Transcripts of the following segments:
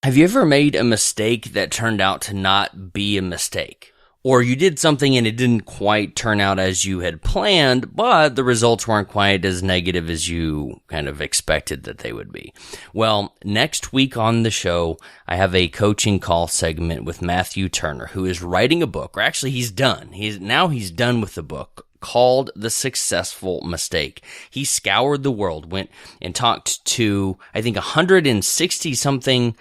Have you ever made a mistake that turned out to not be a mistake? Or you did something and it didn't quite turn out as you had planned, but the results weren't quite as negative as you kind of expected that they would be. Well, next week on the show, I have a coaching call segment with Matthew Turner, who is writing a book, or actually he's done. He's done with the book called The Successful Mistake. He scoured the world, went and talked to, I think, 160 something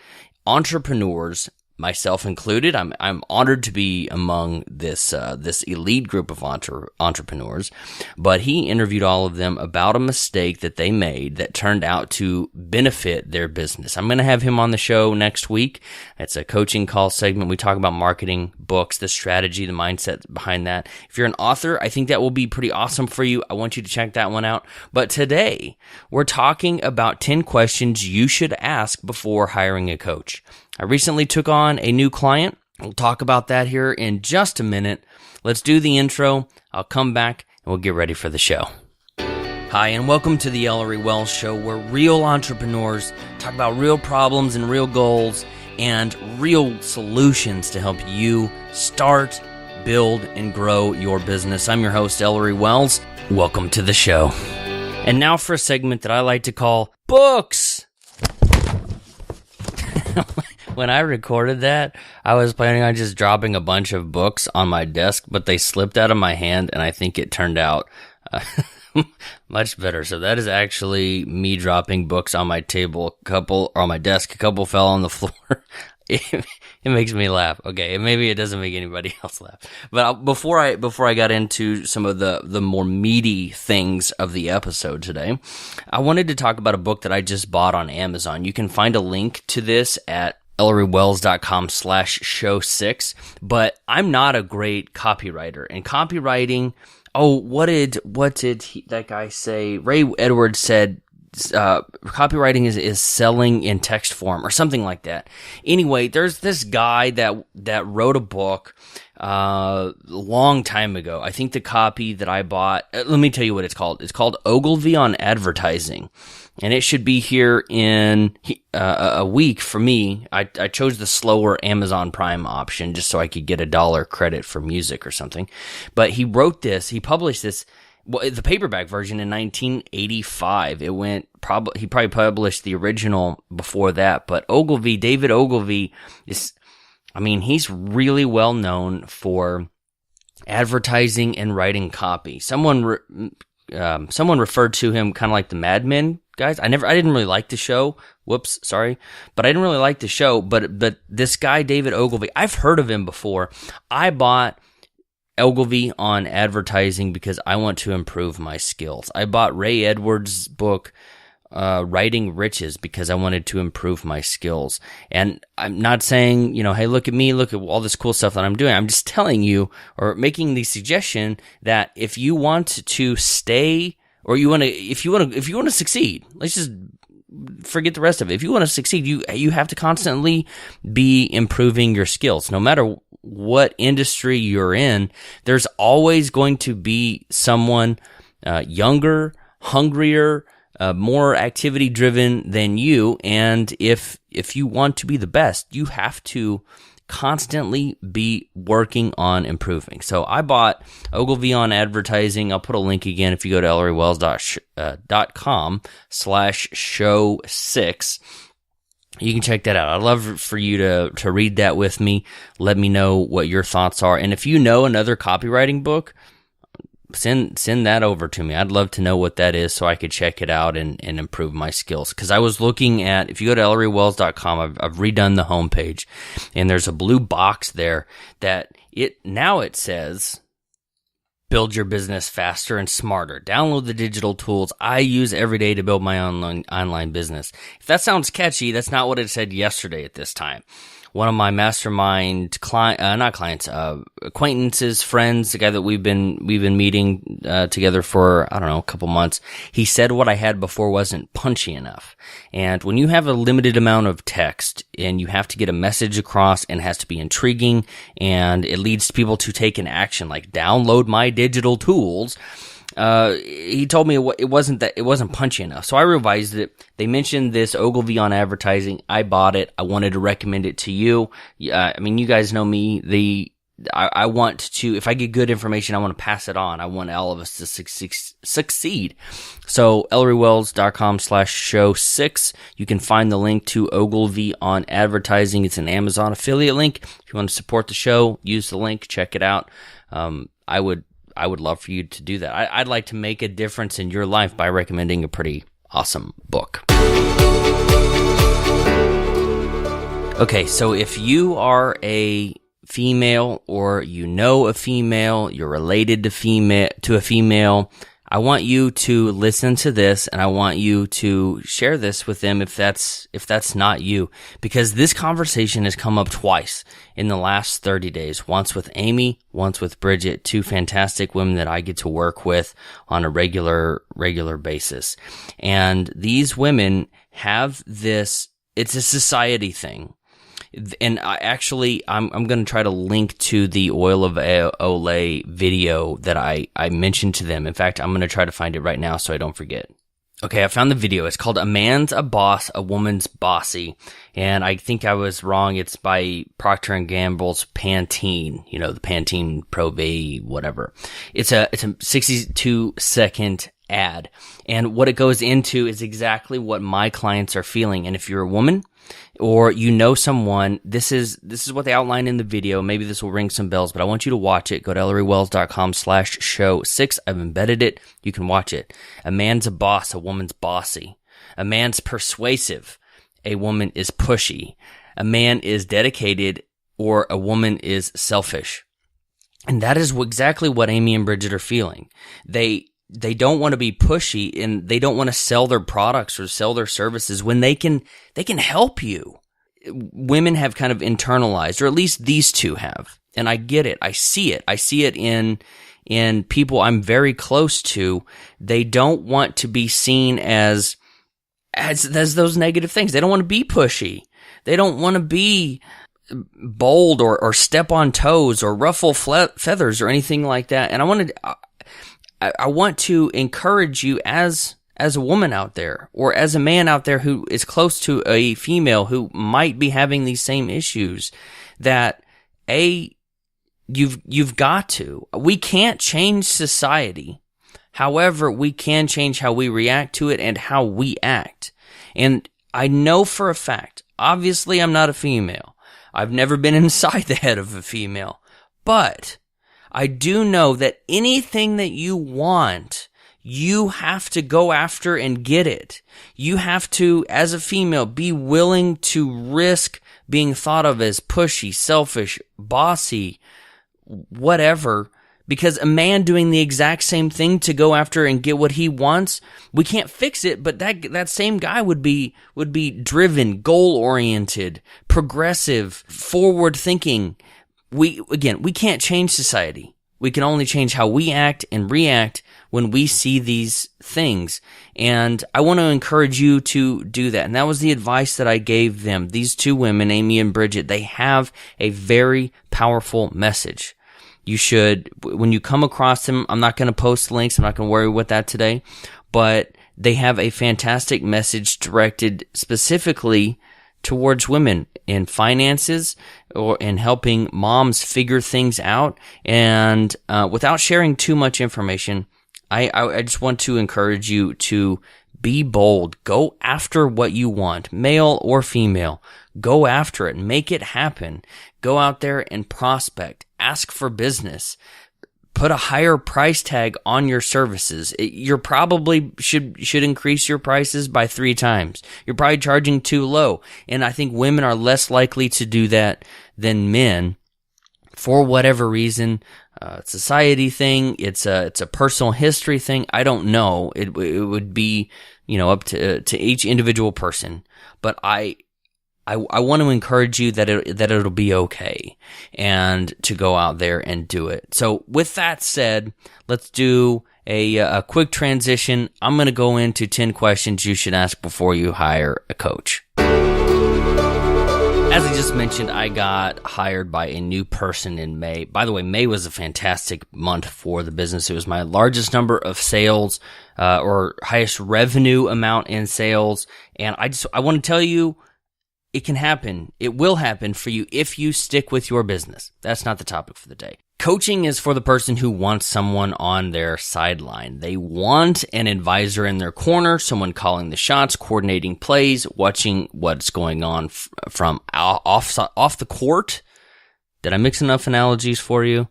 entrepreneurs, myself included. I'm honored to be among this elite group of entrepreneurs. But he interviewed all of them about a mistake that they made that turned out to benefit their business. I'm going to have him on the show next week. It's a coaching call segment. We talk about marketing, books, the strategy, the mindset behind that. If you're an author, I think that will be pretty awesome for you. I want you to check that one out. But today, we're talking about 10 questions you should ask before hiring a coach. I recently took on a new client. We'll talk about that here in just a minute. Let's do the intro. I'll come back and we'll get ready for the show. Hi, and welcome to the Ellory Wells Show, where real entrepreneurs talk about real problems and real goals and real solutions to help you start, build, and grow your business. I'm your host, Ellory Wells. Welcome to the show. And now for a segment that I like to call Books. When I recorded that, I was planning on just dropping a bunch of books on my desk, but they slipped out of my hand, and I think it turned out much better. So that is actually me dropping books on my table, on my desk. A couple fell on the floor. It makes me laugh. Okay, maybe it doesn't make anybody else laugh. But before I got into some of the more meaty things of the episode today, I wanted to talk about a book that I just bought on Amazon. You can find a link to this at ElloryWells.com/show6, but I'm not a great copywriter. And copywriting, what did that guy say? Ray Edwards said, copywriting is selling in text form or something like that. Anyway, there's this guy that wrote a book a long time ago. I think the copy that I bought, let me tell you what it's called. It's called Ogilvy on Advertising. And it should be here in a week for me. I chose the slower Amazon Prime option just so I could get $1 credit for music or something. But he published this, the paperback version in 1985. He probably published the original before that. But David Ogilvy he's really well known for advertising and writing copy. Someone referred to him kind of like the Mad Men guys. I didn't really like the show. Whoops, sorry. But I didn't really like the show. But this guy, David Ogilvy, I've heard of him before. I bought Ogilvy on Advertising because I want to improve my skills. I bought Ray Edwards' book, Writing Riches, because I wanted to improve my skills. And I'm not saying, hey, look at me, look at all this cool stuff that I'm doing. I'm just telling you, or making the suggestion, that if you want to stay, or if you want to succeed, let's just forget the rest of it. If you want to succeed, you have to constantly be improving your skills. No matter what industry you're in, there's always going to be someone younger, hungrier, more activity driven than you. And if you want to be the best, you have to constantly be working on improving. So I bought Ogilvy on Advertising. I'll put a link again if you go to ElloryWells.com/show6. You can check that out. I'd love for you to read that with me. Let me know what your thoughts are. And if you know another copywriting book, send that over to me. I'd love to know what that is so I could check it out and improve my skills. Because I was looking at, if you go to ElloryWells.com, I've redone the homepage, and there's a blue box there that it says, build your business faster and smarter. Download the digital tools I use every day to build my online business. If that sounds catchy, that's not what it said yesterday at this time. One of my mastermind acquaintances, friends, the guy that we've been meeting together for, a couple months, he said what I had before wasn't punchy enough. And when you have a limited amount of text and you have to get a message across and it has to be intriguing and it leads people to take an action like download my digital tools, he told me it wasn't punchy enough. So I revised it. They mentioned this Ogilvy on advertising. I bought it. I wanted to recommend it to you. I mean, you guys know me. I want to, if I get good information, I want to pass it on. I want all of us to succeed. So ElloryWells.com/show6. You can find the link to Ogilvy on advertising. It's an Amazon affiliate link. If you want to support the show, use the link, check it out. I would love for you to do that. I'd like to make a difference in your life by recommending a pretty awesome book. Okay, so if you are a female, or you know a female, you're related to a female, I want you to listen to this, and I want you to share this with them if that's not you, because this conversation has come up twice in the last 30 days. Once with Amy, once with Bridget, two fantastic women that I get to work with on a regular basis. And these women have this, it's a society thing. And I'm going to try to link to the Oil of Olay video that I mentioned to them. In fact, I'm going to try to find it right now so I don't forget. Okay, I found the video. It's called A Man's a Boss, A Woman's Bossy. And I think I was wrong. It's by Procter & Gamble's Pantene. You know, the Pantene Pro V, whatever. It's a 62-second ad. And what it goes into is exactly what my clients are feeling. And if you're a woman, or you know someone, this is what they outline in the video. Maybe this will ring some bells, but I want you to watch it. Go to ElloryWells.com/show6. I've embedded it. You can watch it. A man's a boss, a woman's bossy. A man's persuasive, a woman is pushy. A man is dedicated, or a woman is selfish. And that is exactly what Amy and Bridget are feeling. They don't want to be pushy, and they don't want to sell their products or sell their services when they can help you. Women have kind of internalized, or at least these two have. And I get it. I see it. I see it in people I'm very close to. They don't want to be seen as those negative things. They don't want to be pushy. They don't want to be bold or step on toes or ruffle feathers or anything like that. And I want to encourage you as a woman out there, or as a man out there who is close to a female who might be having these same issues, that you've got to. We can't change society. However, we can change how we react to it and how we act. And I know for a fact, obviously I'm not a female. I've never been inside the head of a female, but I do know that anything that you want, you have to go after and get it. You have to, as a female, be willing to risk being thought of as pushy, selfish, bossy, whatever, because a man doing the exact same thing to go after and get what he wants, we can't fix it, but that same guy would be driven, goal-oriented, progressive, forward-thinking. We can't change society. We can only change how we act and react when we see these things. And I want to encourage you to do that. And that was the advice that I gave them. These two women, Amy and Bridget, they have a very powerful message. You should, when you come across them, I'm not going to post links. I'm not going to worry with that today, but they have a fantastic message directed specifically towards women in finances, or in helping moms figure things out. And without sharing too much information, I just want to encourage you to be bold. Go after what you want, male or female. Go after it. Make it happen. Go out there and prospect. Ask for business. Put a higher price tag on your services. You're probably should increase your prices by 3 times. You're probably charging too low. And I think women are less likely to do that than men for whatever reason. Society thing. It's a personal history thing. I don't know. It would be, up to each individual person. But I want to encourage you that it'll be okay, and to go out there and do it. So with that said, let's do a quick transition. I'm going to go into 10 questions you should ask before you hire a coach. As I just mentioned, I got hired by a new person in May. By the way, May was a fantastic month for the business. It was my largest number of sales, or highest revenue amount in sales. And I want to tell you, it can happen. It will happen for you if you stick with your business. That's not the topic for the day. Coaching is for the person who wants someone on their sideline. They want an advisor in their corner, someone calling the shots, coordinating plays, watching what's going on from off the court. Did I mix enough analogies for you?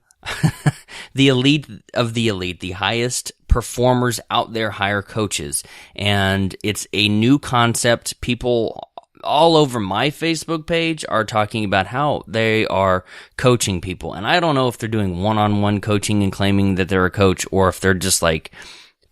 The elite of the elite, the highest performers out there hire coaches. And it's a new concept. People all over my Facebook page are talking about how they are coaching people. And I don't know if they're doing one-on-one coaching and claiming that they're a coach, or if they're just like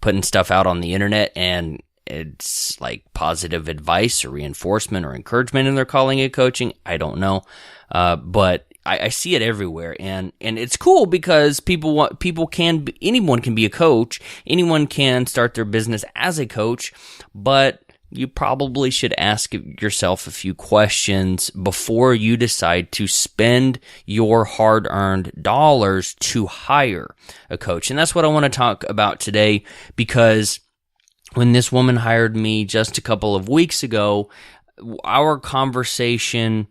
putting stuff out on the internet and it's like positive advice or reinforcement or encouragement and they're calling it coaching. I don't know. But I see it everywhere, and it's cool because anyone can be a coach. Anyone can start their business as a coach, but you probably should ask yourself a few questions before you decide to spend your hard-earned dollars to hire a coach. And that's what I want to talk about today, because when this woman hired me just a couple of weeks ago, our conversation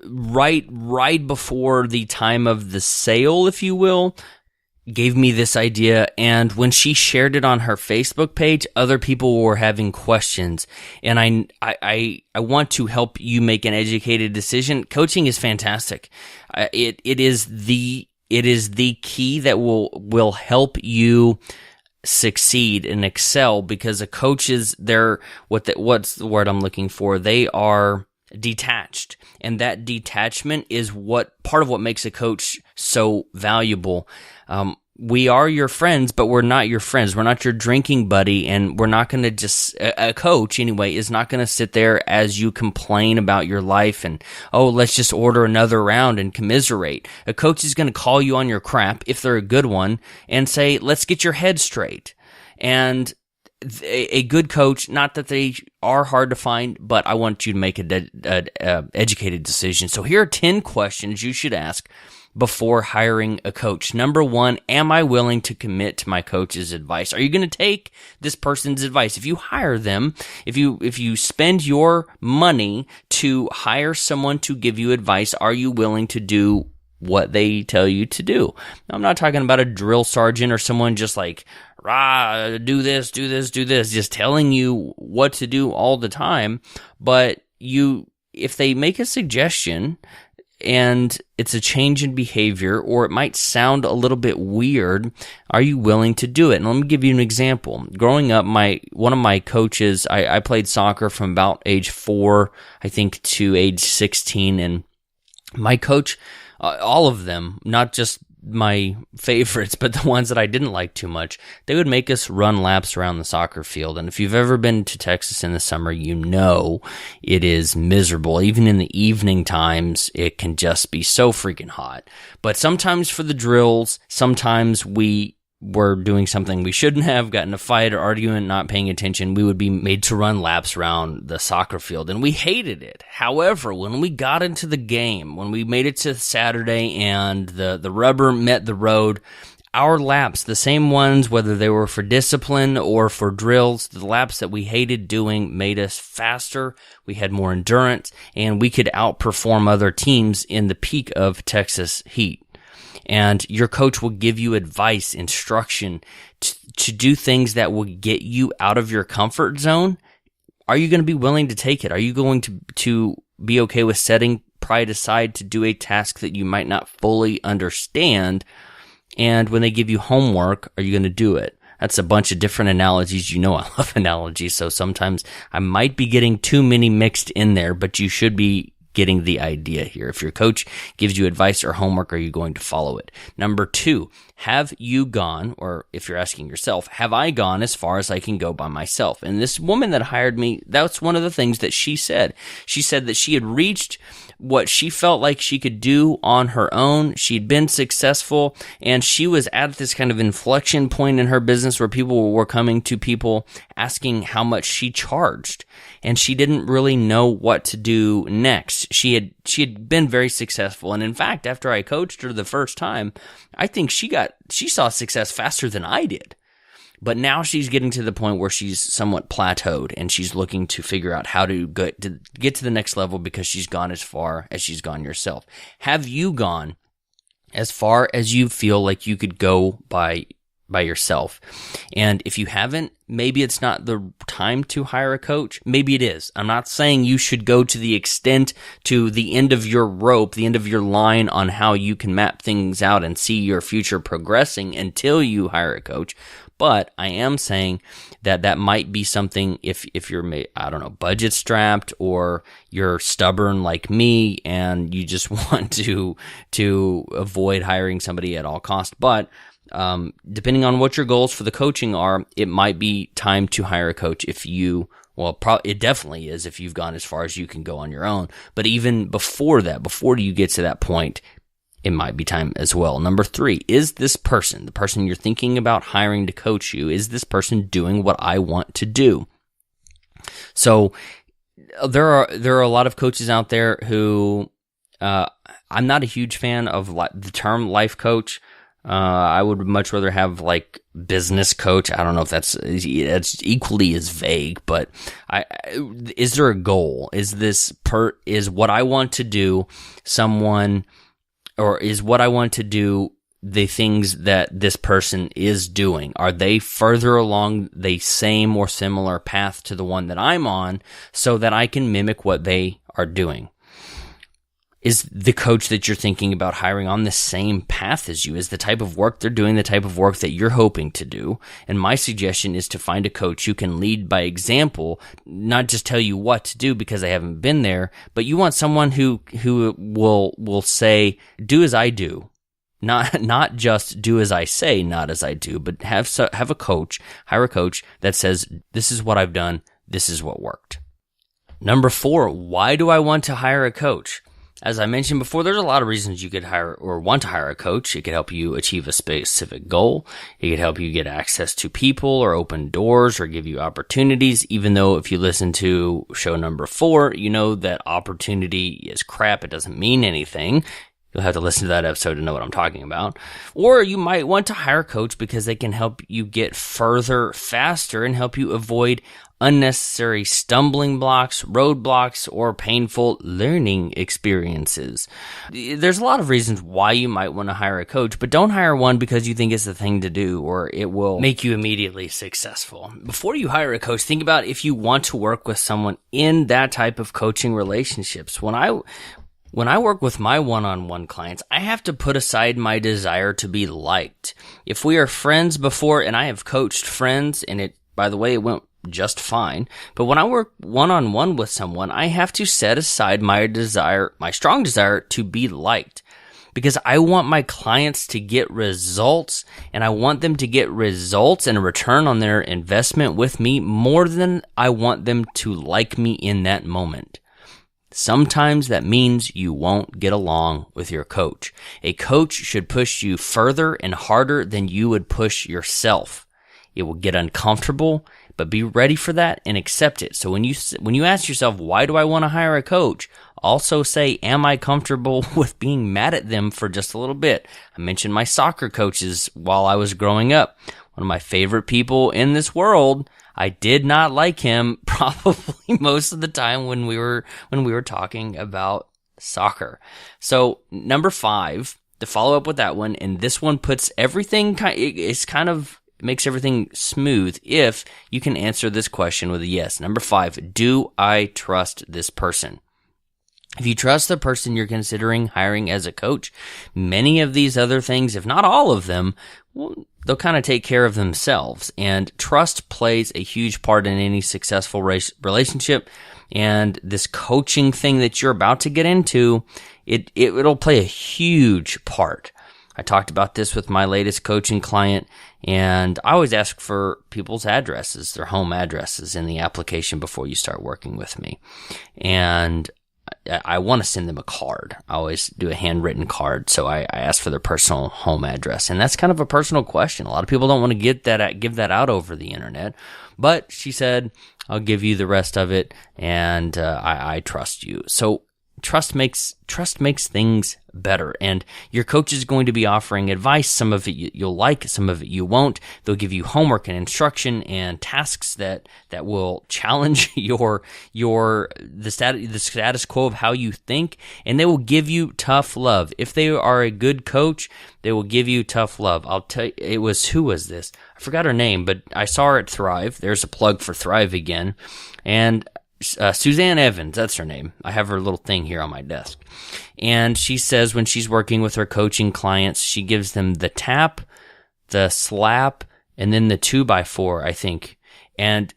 right before the time of the sale, if you will, gave me this idea. And when she shared it on her Facebook page, other people were having questions. And I want to help you make an educated decision. Coaching is fantastic. It is the key that will help you succeed and excel, because a coach is what's the word I'm looking for? They are detached, and that detachment is part of what makes a coach so valuable. We are your friends, but we're not your friends. We're not your drinking buddy, and we're not going to a coach anyway is not going to sit there as you complain about your life and, oh, let's just order another round and commiserate. A coach is going to call you on your crap, if they're a good one, and say, let's get your head straight. And a good coach, not that they are hard to find, but I want you to make an educated decision. So here are 10 questions you should ask before hiring a coach. Number 1, am I willing to commit to my coach's advice? Are you going to take this person's advice? If you hire them, if you spend your money to hire someone to give you advice, are you willing to do what they tell you to do? Now, I'm not talking about a drill sergeant or someone just like, do this, just telling you what to do all the time. But if they make a suggestion and it's a change in behavior, or it might sound a little bit weird, are you willing to do it? And let me give you an example. Growing up, one of my coaches, I played soccer from about age 4, I think, to age 16, and my coach, all of them, not just my favorites, but the ones that I didn't like too much, they would make us run laps around the soccer field. And if you've ever been to Texas in the summer, you know it is miserable. Even in the evening times, it can just be so freaking hot. But sometimes for the drills, sometimes we were doing something we shouldn't have, got in a fight or argument, not paying attention, we would be made to run laps around the soccer field, and we hated it. However, when we got into the game, when we made it to Saturday and the rubber met the road, our laps, the same ones, whether they were for discipline or for drills, the laps that we hated doing made us faster, we had more endurance, and we could outperform other teams in the peak of Texas heat. And your coach will give you advice, instruction to do things that will get you out of your comfort zone. Are you going to be willing to take it? Are you going to be okay with setting pride aside to do a task that you might not fully understand? And when they give you homework, are you going to do it? That's a bunch of different analogies. You know I love analogies, so sometimes I might be getting too many mixed in there, but you should be getting the idea here. If your coach gives you advice or homework, are you going to follow it? Number 2, have you gone, or if you're asking yourself, have I gone as far as I can go by myself? And this woman that hired me, that's one of the things that she said. She said that she had reached what she felt like she could do on her own. She'd been successful, and she was at this kind of inflection point in her business where people were coming to people asking how much she charged, and she didn't really know what to do next. She had been very successful, and in fact, after I coached her the first time, I think she saw success faster than I did. But now she's getting to the point where she's somewhat plateaued, and she's looking to figure out how to get to the next level because she's gone as far as she's gone yourself. Have you gone as far as you feel like you could go by yourself? And if you haven't, maybe it's not the time to hire a coach. Maybe it is. I'm not saying you should go to the extent, to the end of your rope, the end of your line on how you can map things out and see your future progressing until you hire a coach. But I am saying that might be something if you're, I don't know, budget strapped, or you're stubborn like me and you just want to avoid hiring somebody at all costs. But depending on what your goals for the coaching are, it might be time to hire a coach it definitely is if you've gone as far as you can go on your own. But even before that, before you get to that point, it might be time as well. Number 3, is this person, the person you're thinking about hiring to coach you, is this person doing what I want to do? So there are a lot of coaches out there who I'm not a huge fan of the term life coach. I would much rather have like business coach. I don't know if that's equally as vague, but is there a goal? Is what I want to do or is what I want to do the things that this person is doing? Are they further along the same or similar path to the one that I'm on so that I can mimic what they are doing? Is the coach that you're thinking about hiring on the same path as you? Is the type of work they're doing the type of work that you're hoping to do? And my suggestion is to find a coach who can lead by example, not just tell you what to do because they haven't been there, but you want someone who will say, do as I do. Not just do as I say, not as I do, but hire a coach that says, this is what I've done, this is what worked. Number 4, why do I want to hire a coach? As I mentioned before, there's a lot of reasons you could hire or want to hire a coach. It could help you achieve a specific goal. It could help you get access to people or open doors or give you opportunities, even though if you listen to show number 4, you know that opportunity is crap. It doesn't mean anything. You'll have to listen to that episode to know what I'm talking about. Or you might want to hire a coach because they can help you get further faster and help you avoid unnecessary stumbling blocks, roadblocks, or painful learning experiences. There's a lot of reasons why you might want to hire a coach, but don't hire one because you think it's the thing to do or it will make you immediately successful. Before you hire a coach, think about if you want to work with someone in that type of coaching relationships. When I work with my one-on-one clients, I have to put aside my desire to be liked. If we are friends before, and I have coached friends, and by the way, it went just fine. But when I work one-on-one with someone, I have to set aside my strong desire to be liked. Because I want my clients to get results, and I want them to get results and a return on their investment with me more than I want them to like me in that moment. Sometimes that means you won't get along with your coach. A coach should push you further and harder than you would push yourself. It will get uncomfortable, but be ready for that and accept it. So when you ask yourself, why do I want to hire a coach? Also say, am I comfortable with being mad at them for just a little bit? I mentioned my soccer coaches while I was growing up. One of my favorite people in this world. I did not like him probably most of the time when we were talking about soccer. So number 5, to follow up with that one, and this one puts everything makes everything smooth if you can answer this question with a yes. Number 5, do I trust this person? If you trust the person you're considering hiring as a coach, many of these other things, if not all of them, they'll kind of take care of themselves. And trust plays a huge part in any successful relationship. And this coaching thing that you're about to get into, it'll play a huge part. I talked about this with my latest coaching client, and I always ask for people's addresses, their home addresses in the application before you start working with me. And I want to send them a card. I always do a handwritten card, so I ask for their personal home address. And that's kind of a personal question. A lot of people don't want to give that out over the internet. But she said, I'll give you the rest of it, and I trust you. So trust makes things better, and your coach is going to be offering advice. Some of it you'll like, some of it you won't. They'll give you homework and instruction and tasks that will challenge the status quo of how you think, and they will give you tough love. If they are a good coach, they will give you tough love. I'll tell you, who was this? I forgot her name, but I saw her at Thrive. There's a plug for Thrive again, and Suzanne Evans, that's her name. I have her little thing here on my desk. And she says when she's working with her coaching clients, she gives them the tap, the slap, and then the 2x4, I think. And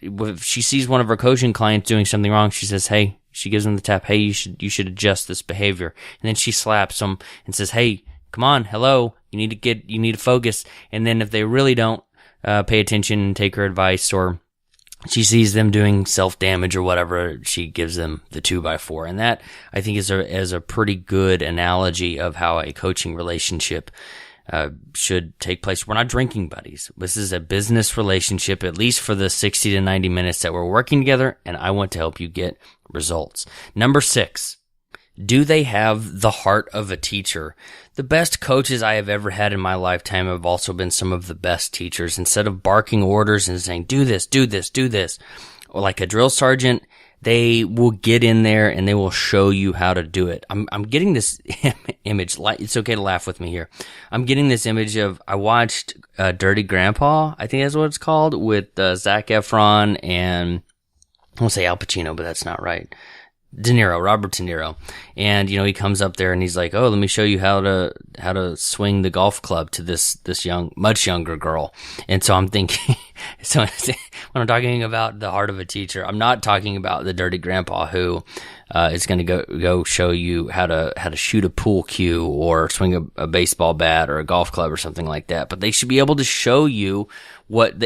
if she sees one of her coaching clients doing something wrong, she says, hey, she gives them the tap, hey, you should adjust this behavior. And then she slaps them and says, hey, come on, hello, you need to focus. And then if they really don't pay attention and take her advice, or she sees them doing self-damage or whatever, she gives them the 2x4. And that, I think, is a pretty good analogy of how a coaching relationship should take place. We're not drinking buddies. This is a business relationship, at least for the 60 to 90 minutes that we're working together, and I want to help you get results. Number 6, do they have the heart of a teacher? The best coaches I have ever had in my lifetime have also been some of the best teachers. Instead of barking orders and saying, do this, do this, do this, or like a drill sergeant, they will get in there and they will show you how to do it. I'm getting this image. It's okay to laugh with me here. I'm getting this image of, I watched Dirty Grandpa, I think that's what it's called, with Zac Efron and, I won't say Al Pacino, but that's not right. Robert De Niro. And, he comes up there and he's like, oh, let me show you how to swing the golf club to this much younger girl. And so I'm thinking, so when I'm talking about the heart of a teacher, I'm not talking about the dirty grandpa who, is going to go show you how to shoot a pool cue or swing a baseball bat or a golf club or something like that. But they should be able to show you what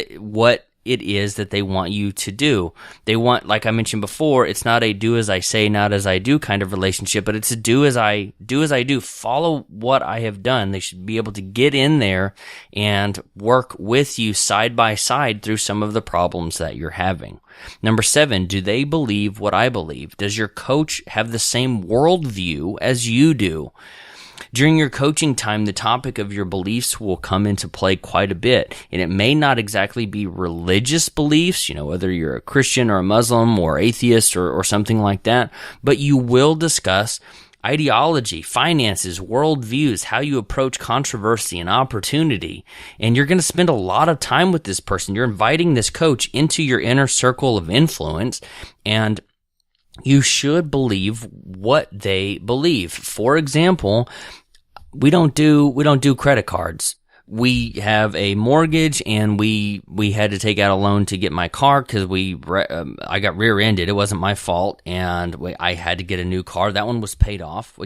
it is that they want you to do. They want, like I mentioned before, it's not a do as I say, not as I do kind of relationship, but it's a do as I do. Follow what I have done. They should be able to get in there and work with you side by side through some of the problems that you're having. Number 7, do they believe what I believe? Does your coach have the same worldview as you do? During your coaching time, the topic of your beliefs will come into play quite a bit, and it may not exactly be religious beliefs, whether you're a Christian or a Muslim or atheist or something like that, but you will discuss ideology, finances, worldviews, how you approach controversy and opportunity, and you're going to spend a lot of time with this person. You're inviting this coach into your inner circle of influence, and you should believe what they believe. For example, we don't do credit cards. We have a mortgage, and we had to take out a loan to get my car because I got rear-ended. It wasn't my fault, and I had to get a new car. That one was paid off.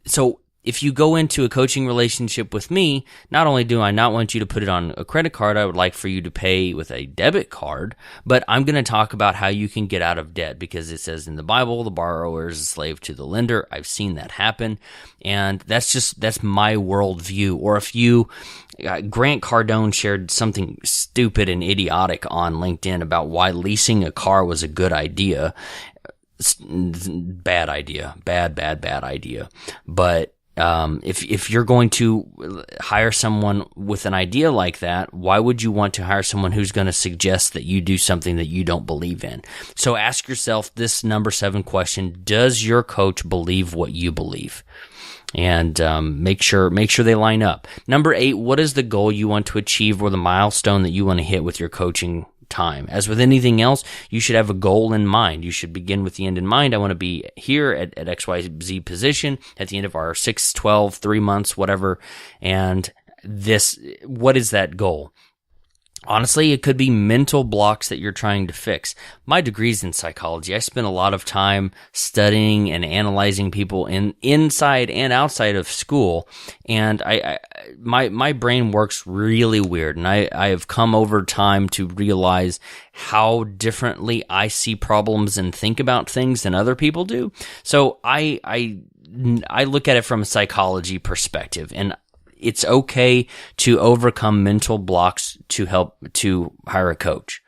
So if you go into a coaching relationship with me, not only do I not want you to put it on a credit card, I would like for you to pay with a debit card, but I'm going to talk about how you can get out of debt, because it says in the Bible, the borrower is a slave to the lender. I've seen that happen, and that's my worldview. Or if Grant Cardone shared something stupid and idiotic on LinkedIn about why leasing a car was a good idea. Bad idea. Bad idea. But if you're going to hire someone with an idea like that, why would you want to hire someone who's going to suggest that you do something that you don't believe in? So ask yourself this number 7 question: does your coach believe what you believe? And make sure they line up. Number 8, what is the goal you want to achieve, or the milestone that you want to hit with your coaching time? As with anything else, you should have a goal in mind. You should begin with the end in mind. I want to be here at XYZ position at the end of our 6, 12, 3 months, whatever. And what is that goal? Honestly, it could be mental blocks that you're trying to fix. My degree's in psychology. I spent a lot of time studying and analyzing people inside and outside of school, and my brain works really weird, and I have come over time to realize how differently I see problems and think about things than other people do. So I look at it from a psychology perspective, and it's okay to overcome mental blocks to help to hire a coach.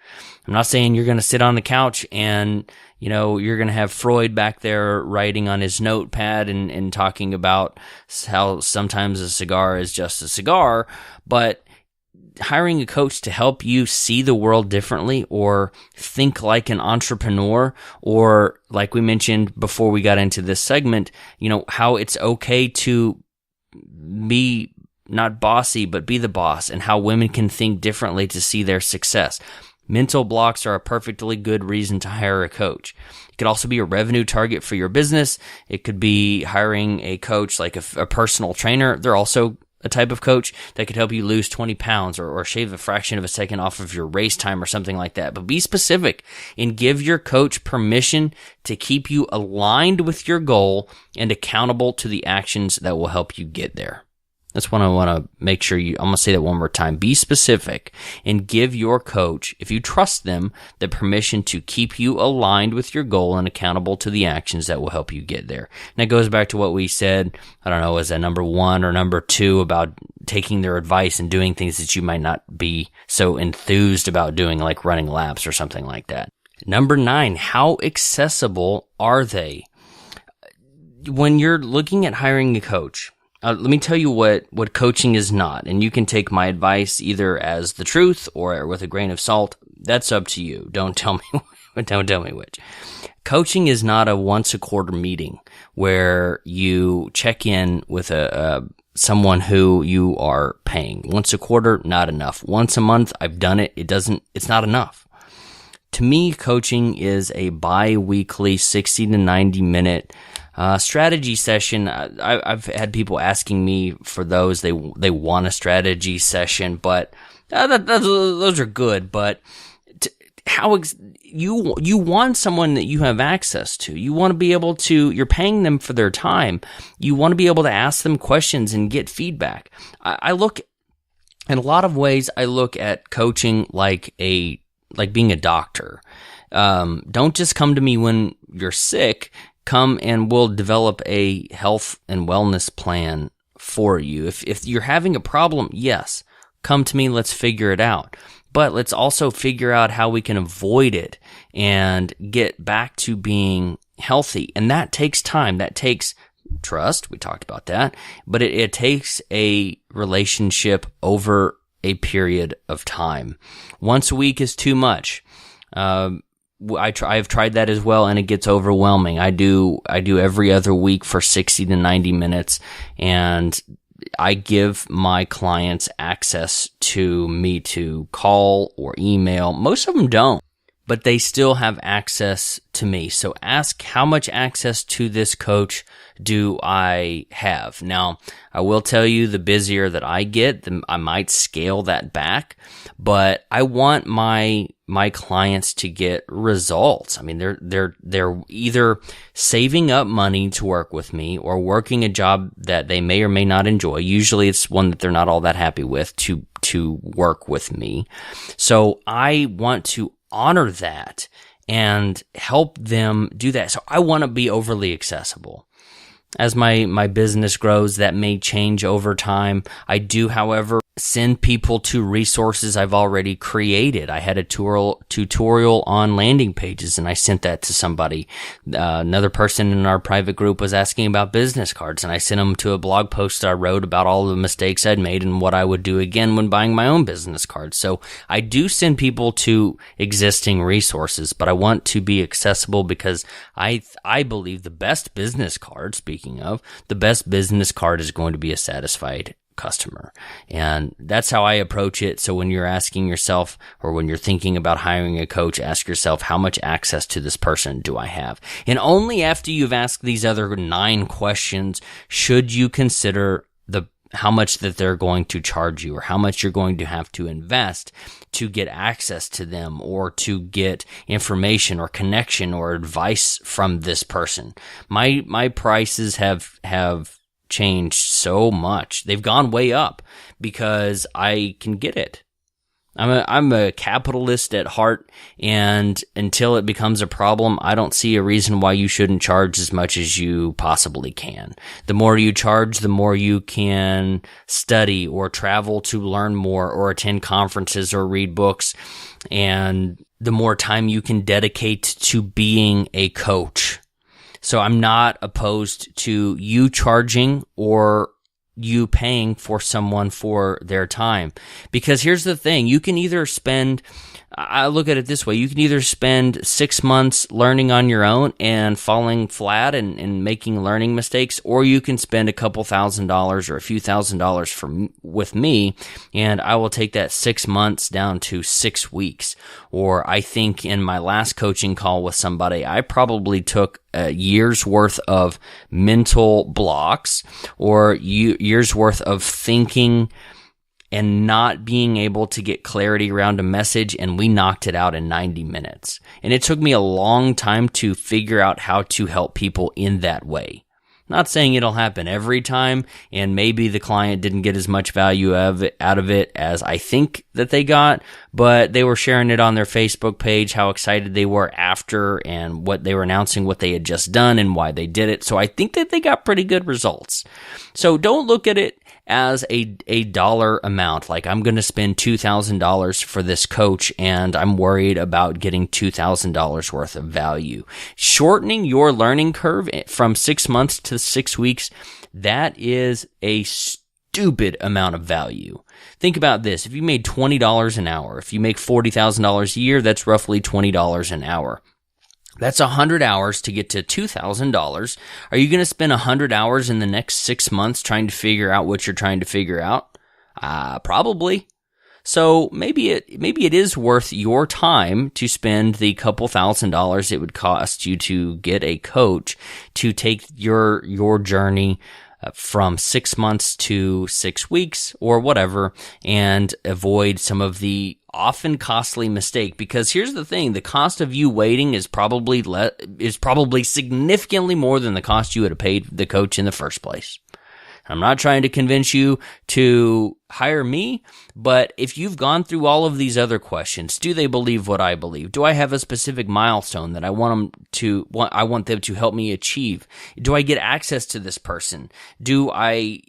I'm not saying you're going to sit on the couch and, you're going to have Freud back there writing on his notepad and talking about how sometimes a cigar is just a cigar, but hiring a coach to help you see the world differently or think like an entrepreneur, or like we mentioned before we got into this segment, how it's okay to be not bossy, but be the boss, and how women can think differently to see their success. Mental blocks are a perfectly good reason to hire a coach. It could also be a revenue target for your business. It could be hiring a coach like a personal trainer. They're also a type of coach that could help you lose 20 pounds or shave a fraction of a second off of your race time or something like that. But be specific and give your coach permission to keep you aligned with your goal and accountable to the actions that will help you get there. That's what I want to make sure I'm going to say that one more time. Be specific and give your coach, if you trust them, the permission to keep you aligned with your goal and accountable to the actions that will help you get there. And that goes back to what we said, I don't know, is that number 1 or number 2 about taking their advice and doing things that you might not be so enthused about doing, like running laps or something like that. Number 9, how accessible are they? When you're looking at hiring a coach, let me tell you what coaching is not, and you can take my advice either as the truth or with a grain of salt. That's up to you. Don't tell me which. Coaching is not a once a quarter meeting where you check in with someone who you are paying. Once a quarter, not enough. Once a month, I've done it. It's not enough. To me, coaching is a bi-weekly 60 to 90 minute strategy session. I've had people asking me for those. They want a strategy session, but those are good. But you want someone that you have access to. You want to be able to. You're paying them for their time. You want to be able to ask them questions and get feedback. I look in a lot of ways. I look at coaching like being a doctor. Don't just come to me when you're sick. Come and we'll develop a health and wellness plan for you. If you're having a problem, yes, come to me, let's figure it out. But let's also figure out how we can avoid it and get back to being healthy. And that takes time. That takes trust. We talked about that. But it takes a relationship over a period of time. Once a week is too much. I've tried that as well, and it gets overwhelming. I do every other week for 60 to 90 minutes, and I give my clients access to me to call or email. Most of them don't, but they still have access to me. So ask, how much access to this coach do I have? Now, I will tell you, the busier that I get, I might scale that back, but I want my clients to get results. I mean, they're either saving up money to work with me or working a job that they may or may not enjoy. Usually it's one that they're not all that happy with to work with me. So I want to honor that and help them do that. So I want to be overly accessible. As my business grows, that may change over time. I do, however, send people to resources I've already created. I had a tutorial on landing pages, and I sent that to somebody. Another person in our private group was asking about business cards, and I sent them to a blog post I wrote about all the mistakes I'd made and what I would do again when buying my own business cards. So I do send people to existing resources, but I want to be accessible because I believe the best business card, speaking of, the best business card is going to be a satisfied customer. And that's how I approach it. So when you're asking yourself, or when you're thinking about hiring a coach, ask yourself, how much access to this person do I have? And only after you've asked these other 9 questions should you consider how much that they're going to charge you or how much you're going to have to invest to get access to them or to get information or connection or advice from this person. My prices have changed so much. They've gone way up because I can get it. I'm a capitalist at heart, and until it becomes a problem, I don't see a reason why you shouldn't charge as much as you possibly can. The more you charge, the more you can study or travel to learn more or attend conferences or read books, and the more time you can dedicate to being a coach. So I'm not opposed to you charging or you paying for someone for their time. Because here's the thing, you can either spend, I look at it this way, you can either spend 6 months learning on your own and falling flat and making learning mistakes, or you can spend a couple $1,000s or a few $1,000s with me, and I will take that 6 months down to 6 weeks. Or I think in my last coaching call with somebody, I probably took a year's worth of mental blocks or years worth of thinking and not being able to get clarity around a message, and we knocked it out in 90 minutes. And it took me a long time to figure out how to help people in that way. Not saying it'll happen every time, and maybe the client didn't get as much value out of it as I think that they got, but they were sharing it on their Facebook page, how excited they were after, and what they were announcing what they had just done and why they did it. So I think that they got pretty good results. So don't look at it as a dollar amount, like I'm going to spend $2,000 for this coach and I'm worried about getting $2,000 worth of value. Shortening your learning curve from 6 months to 6 weeks, that is a stupid amount of value. Think about this. If you made $20 an hour, if you make $40,000 a year, that's roughly $20 an hour. That's 100 hours to get to $2,000. Are you going to spend 100 hours in the next 6 months trying to figure out what you're trying to figure out? Probably. So maybe it is worth your time to spend the couple $1,000s it would cost you to get a coach to take your journey from 6 months to 6 weeks or whatever, and avoid some of the often costly mistake. Because here's the thing, the cost of you waiting is probably significantly more than the cost you would have paid the coach in the first place. I'm not trying to convince you to hire me, but if you've gone through all of these other questions, do they believe what I believe? Do I have a specific milestone that I want them to help me achieve? Do I get access to this person? Do I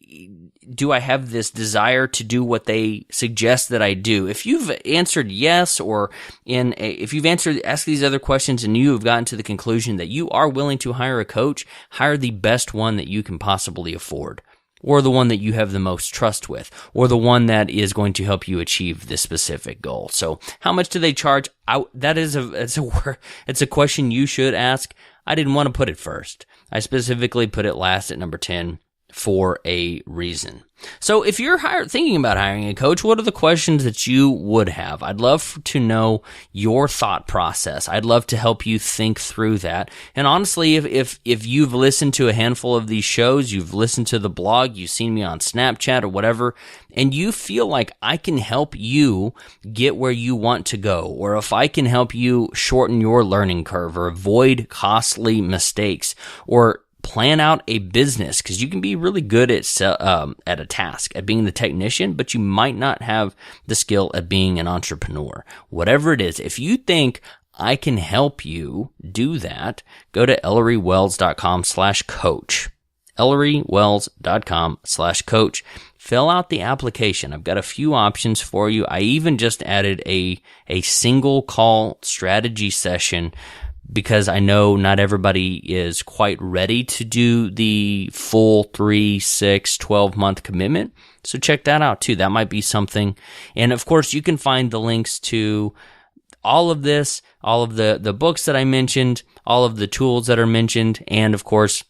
have this desire to do what they suggest that I do? If you've answered yes, or if you've asked these other questions and you have gotten to the conclusion that you are willing to hire a coach, hire the best one that you can possibly afford, or the one that you have the most trust with, or the one that is going to help you achieve this specific goal. So how much do they charge? It's a question you should ask. I didn't want to put it first. I specifically put it last at number 10 for a reason. So if you're thinking about hiring a coach, what are the questions that you would have? I'd love to know your thought process. I'd love to help you think through that. And honestly, if you've listened to a handful of these shows, you've listened to the blog, you've seen me on Snapchat or whatever, and you feel like I can help you get where you want to go, or if I can help you shorten your learning curve or avoid costly mistakes, or plan out a business, because you can be really good at a task, at being the technician, but you might not have the skill at being an entrepreneur. Whatever it is, if you think I can help you do that, go to ElloryWells.com/coach. ElloryWells.com/coach. Fill out the application. I've got a few options for you. I even just added a single call strategy session, because I know not everybody is quite ready to do the full 3, 6, 12-month commitment. So check that out too. That might be something. And of course, you can find the links to all of this, all of the books that I mentioned, all of the tools that are mentioned, and of course,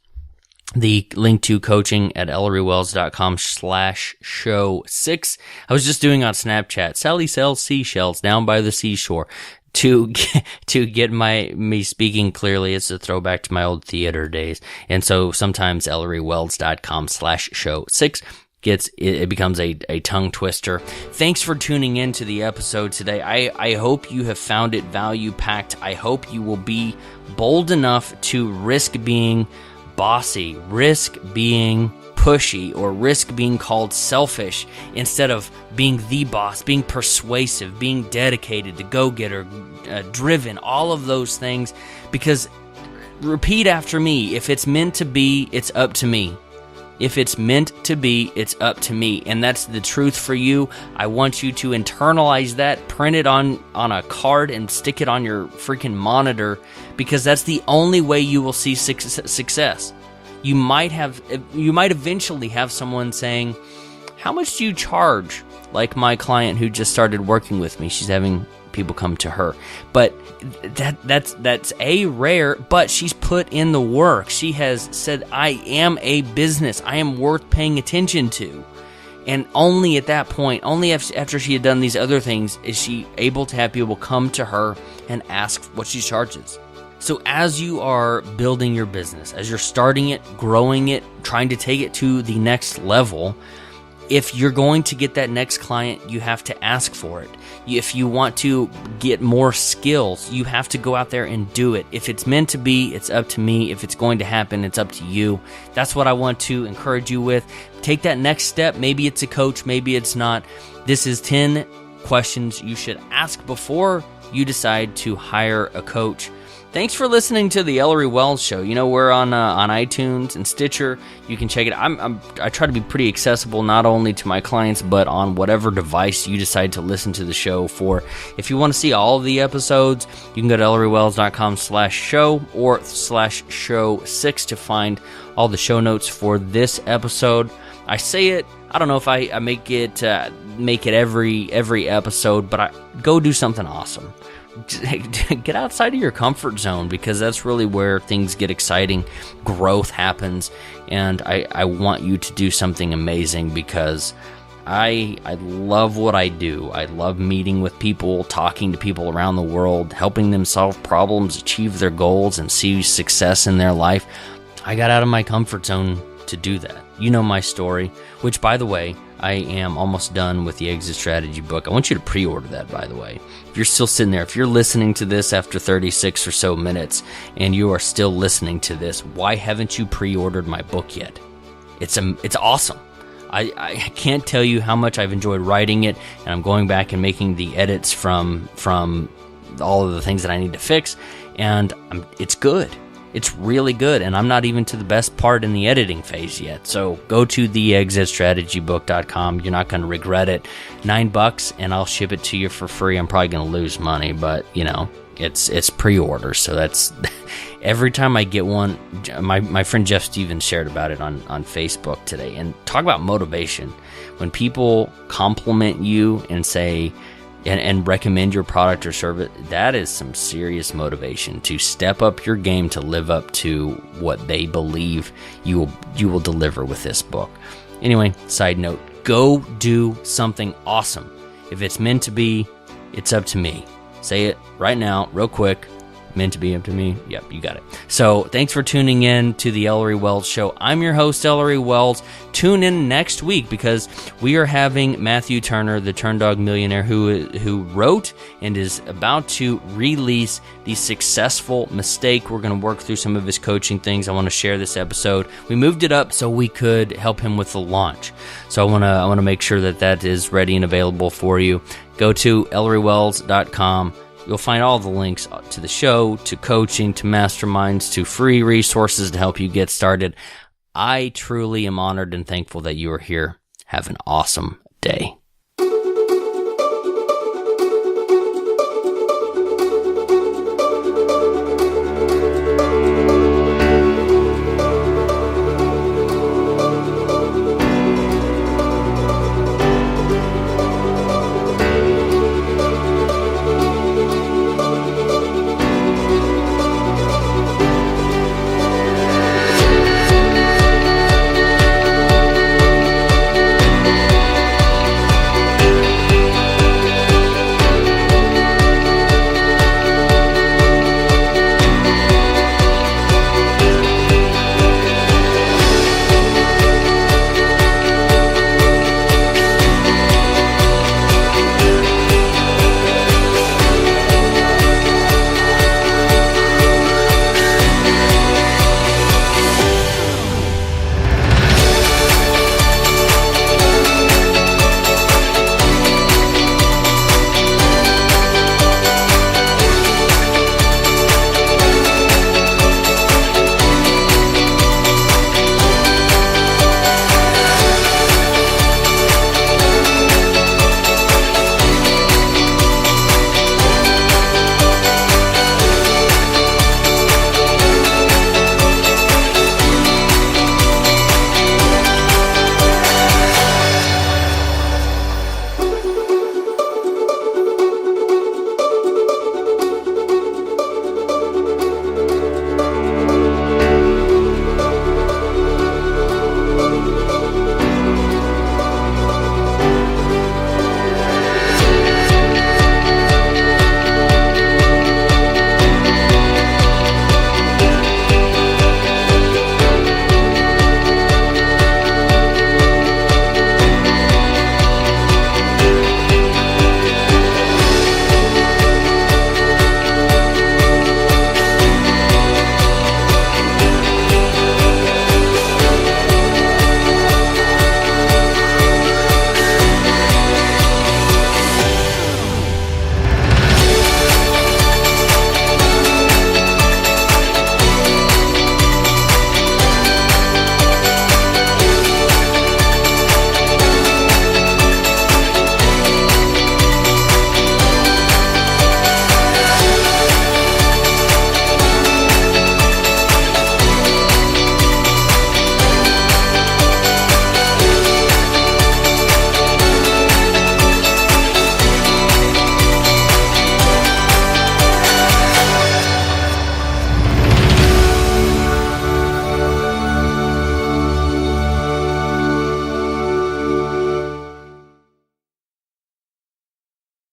the link to coaching at ElloryWells.com/show6. I was just doing on Snapchat, Sally sells seashells down by the seashore. To get me speaking clearly, it's a throwback to my old theater days. And so sometimes ElloryWells.com/show6. it becomes a tongue twister. Thanks for tuning in to the episode today. I hope you have found it value packed. I hope you will be bold enough to risk being bossy, risk being pushy, or risk being called selfish instead of being the boss, being persuasive, being dedicated, the go-getter, driven, all of those things. Because repeat after me, if it's meant to be, it's up to me. If it's meant to be, it's up to me. And that's the truth for you. I want you to internalize that, print it on a card, and stick it on your freaking monitor, because that's the only way you will see success. You might eventually have someone saying, "How much do you charge?" Like my client who just started working with me. She's having people come to her. But that's a rare, but she's put in the work. She has said, "I am a business. I am worth paying attention to." And only at that point, only after she had done these other things, is she able to have people come to her and ask what she charges. So as you are building your business, as you're starting it, growing it, trying to take it to the next level, if you're going to get that next client, you have to ask for it. If you want to get more skills, you have to go out there and do it. If it's meant to be, it's up to me. If it's going to happen, it's up to you. That's what I want to encourage you with. Take that next step. Maybe it's a coach, maybe it's not. This is 10 questions you should ask before you decide to hire a coach. Thanks for listening to the Ellory Wells Show. You know, we're on iTunes and Stitcher. You can check it. I try to be pretty accessible, not only to my clients, but on whatever device you decide to listen to the show for. If you want to see all of the episodes, you can go to ellorywells.com/show or /show6 to find all the show notes for this episode. I say it. I don't know if I make it every episode, but go do something awesome. Get outside of your comfort zone, because that's really where things get exciting, growth happens, and I want you to do something amazing, because I love what I do. I love meeting with people, talking to people around the world, helping them solve problems, achieve their goals, and see success in their life. I got out of my comfort zone to do that. You know my story, which, by the way, I am almost done with the Exit Strategy book. I want you to pre-order that, by the way. If you're still sitting there, if you're listening to this after 36 or so minutes and you are still listening to this, why haven't you pre-ordered my book yet? It's awesome. I can't tell you how much I've enjoyed writing it, and I'm going back and making the edits from all of the things that I need to fix, and it's good. It's really good, and I'm not even to the best part in the editing phase yet. So go to theexitstrategybook.com. You're not going to regret it. $9, and I'll ship it to you for free. I'm probably going to lose money, but you know, it's pre-order. So that's every time I get one. My friend Jeff Stevens shared about it on Facebook today, and talk about motivation. When people compliment you and say, and recommend your product or service, that is some serious motivation to step up your game, to live up to what they believe you will deliver with this book. Anyway, side note, go do something awesome. If it's meant to be, it's up to me. Say it right now, real quick. Meant to be up to me? Yep, you got it. So thanks for tuning in to the Ellory Wells Show. I'm your host, Ellory Wells. Tune in next week, because we are having Matthew Turner, the Turn Dog Millionaire, who wrote and is about to release The Successful Mistake. We're going to work through some of his coaching things. I want to share this episode. We moved it up so we could help him with the launch. So I want to make sure that is ready and available for you. Go to ellorywells.com. You'll find all the links to the show, to coaching, to masterminds, to free resources to help you get started. I truly am honored and thankful that you are here. Have an awesome day.